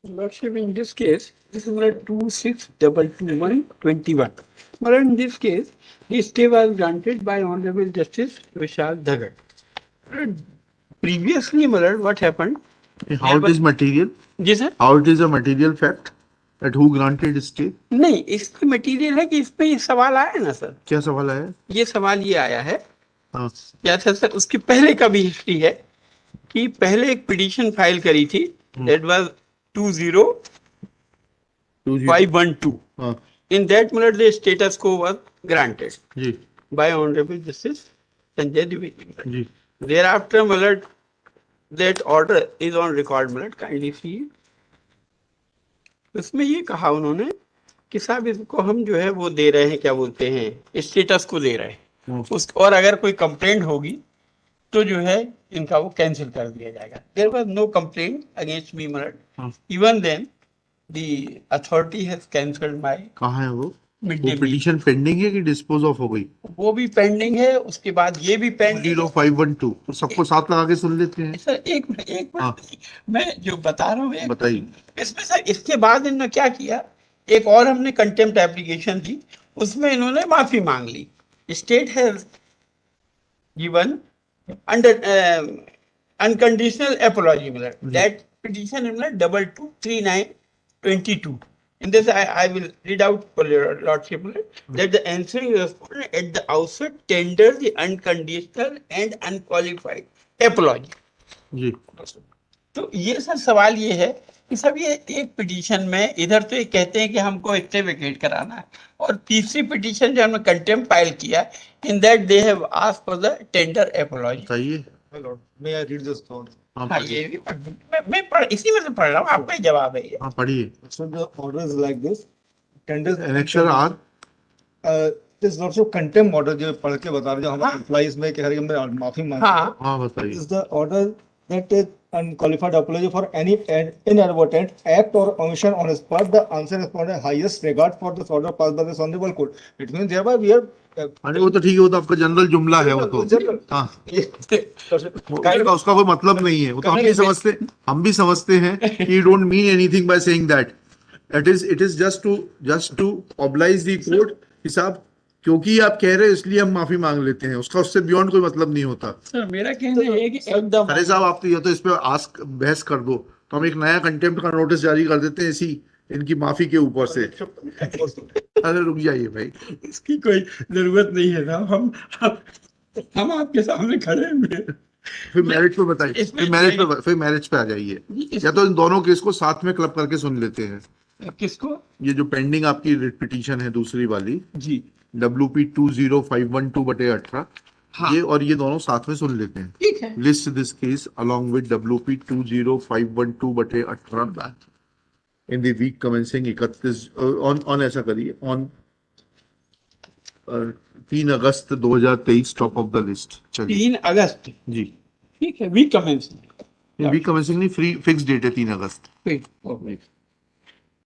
Lordship, in this case, this is like 262221. But in this case, the stay was granted by Honorable Justice Vishal Dhagat. Previously, Malad, what happened? How it is material? जी sir How it is a material fact that who granted stay? नहीं, इसमें material है कि इसमें ये सवाल आया ना सर, क्या सवाल है? ये सवाल ये आया है हाँ, क्या था सर, उसके पहले का भी हिस्ट्री है कि पहले एक पिटीशन फाइल करी थी, दैट वाज 20512. हाँ, In that matter, the status quo was granted ji, by Honorable Justice Sanjay Dwivedi. Ji, Thereafter, Malad, that order is on record. Malad, kindly see. उसमें ये कहा उन्होंने कि साहब इसको हम जो है वो दे रहे हैं, क्या बोलते हैं, स्टेटस को दे रहे हैं, उस और अगर कोई कंप्लेंट होगी तो जो है इनका वो कैंसिल कर दिया जाएगा. There was no complaint against me मलट. Even then the authority has cancelled my कहाँ है वो? मिड वो डे मील. पिटीशन पेंडिंग है कि डिस्पोज ऑफ हो गई? वो भी पेंडिंग है, उसके बाद ये भी पेंडिंग. 0512 तो सबको साथ लगा के सुन लेते हैं. सर एक मिनट हाँ. मैं जो बता रहा हूँ बताइए. इसमें सर इसके बाद इन्होंने क्या किया, एक और हमने कंटेम्प्ट एप्लीकेशन दी, उसमें इन्होंने माफी मांग ली. State has given under unconditional apology. That petition is 223922. In this, I will read out for your lordship that the answering respondent at the outset tender the unconditional and unqualified apology. जी, तो ये sir सवाल ये है कि सब ये एक petition में इधर तो ये कहते हैं कि हमको स्टे वेकेट कराना है, और तीसरी पिटीशन जो हमने कंटेम्प्ट फाइल किया, in that they have asked for the tender apiology. बताइए. May I read this thought? हाँ, हाँ, ये भी मैं इसी में से पढ़ रहा हूँ, आपका ही जवाब है ये. हाँ, पढ़िए. So the order is like this. Tenders. Annexure R. This is also contempt order जो पढ़ के बता रहे जो हमारे एम्प्लॉइज में कि हर हमने माफी मांगी. हाँ हाँ, बताइए. This is the order that is unqualified apology for any inadvertent act or omission on his part. The answer respondent highest regard for this order passed by this honorable court. It means thereby we are. अरे वो तो ठीक है, वो तो आपका general जुमला है वो तो. हाँ, उसका कोई मतलब नहीं है. वो तो हम भी समझते हैं कि you don't mean anything by saying that. It is just to oblige the court कि साहब क्योंकि आप कह रहे हैं इसलिए हम माफी मांग लेते हैं, उसका उससे बियॉन्ड कोई मतलब नहीं होता. सर मेरा कहना है कि एकदम अरे साहब आप तो ये तो इस पे आस्क बहस कर दो तो हम एक नया कंटेम्प्ट का नोटिस जारी कर देते हैं इसी इनकी माफी के ऊपर से. अरे रुक जाइए भाई, इसकी कोई जरूरत नहीं है साहब, हम आपके सामने खड़े हैं. फिर मैरिज पे बताइए. फिर मैरिज पे आ जाइए, या तो इन दोनों केस को साथ में क्लब करके सुन लेते हैं. किसको? ये जो पेंडिंग आपकी पिटीशन है दूसरी वाली जी WP 20512/18, हाँ. ये और ये दोनों साथ में सुन लेते हैं. ठीक है. List this case along with WP 20512/18 in the week commencing 31 on ऐसा करिए on 3 August 2023 top of the list. चलिए 3 अगस्त. जी, ठीक है, वीक कमेंस. वीक commencing नहीं, फ्री फिक्स डेट है 3 अगस्त. ठीक.